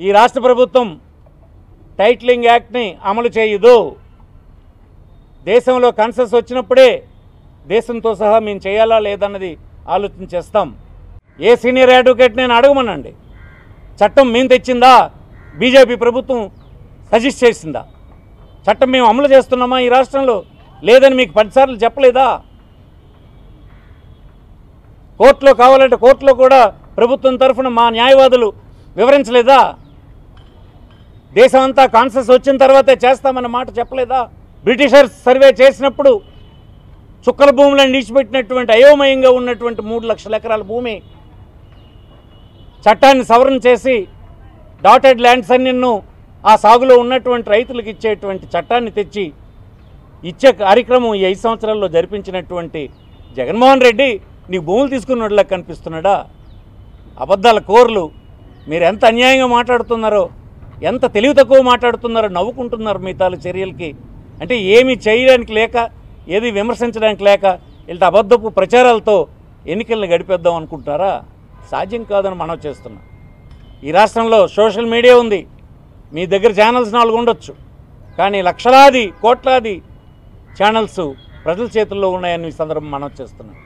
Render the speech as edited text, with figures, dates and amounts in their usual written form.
ఈ రాష్ట్ర ప్రభుత్వం టైటిలింగ్ యాక్ట్ని అమలు చేయదు. దేశంలో కన్సెస్ వచ్చినప్పుడే దేశంతో సహా మేము చేయాలా లేదన్నది ఆలోచన చేస్తాం. ఏ సీనియర్ అడ్వకేట్ నేను అడగమనండి, చట్టం మేము తెచ్చిందా, బీజేపీ ప్రభుత్వం సజెస్ట్ చేసిందా? చట్టం మేము అమలు చేస్తున్నామా ఈ రాష్ట్రంలో? లేదని మీకు 10 సార్లు చెప్పలేదా? కోర్టులో కావాలంటే కోర్టులో కూడా ప్రభుత్వం తరఫున మా న్యాయవాదులు వివరించలేదా? దేశం అంతా కాన్సెస్ వచ్చిన తర్వాతే చేస్తామన్న మాట చెప్పలేదా? బ్రిటిషర్స్ సర్వే చేసినప్పుడు చుక్కల భూములను నిలిచిపెట్టినటువంటి అయోమయంగా ఉన్నటువంటి 3 లక్షల ఎకరాల భూమి చట్టాన్ని సవరణ చేసి డాటెడ్ ల్యాండ్స్ అన్నిన్ను ఆ సాగులో ఉన్నటువంటి రైతులకు ఇచ్చేటువంటి చట్టాన్ని తెచ్చి ఇచ్చే కార్యక్రమం ఈ 5 సంవత్సరాల్లో జరిపించినటువంటి జగన్మోహన్ రెడ్డి నీకు భూములు తీసుకున్నట్లా కనిపిస్తున్నాడా? అబద్ధాల కోర్లు. మీరు ఎంత అన్యాయంగా మాట్లాడుతున్నారో, ఎంత తెలివి తక్కువ మాట్లాడుతున్నారో నవ్వుకుంటున్నారు మీ తాలూ చర్యలకి. అంటే ఏమీ చేయడానికి లేక, ఏది విమర్శించడానికి లేక ఇలాంటి అబద్ధపు ప్రచారాలతో ఎన్నికలను గడిపేద్దాం అనుకుంటారా? సాధ్యం కాదని మనం చేస్తున్నాం. ఈ రాష్ట్రంలో సోషల్ మీడియా ఉంది, మీ దగ్గర ఛానల్స్ 4 ఉండొచ్చు, కానీ లక్షలాది కోట్లాది ఛానల్స్ ప్రజల చేతుల్లో ఉన్నాయని ఈ సందర్భం మనం చేస్తున్నాం.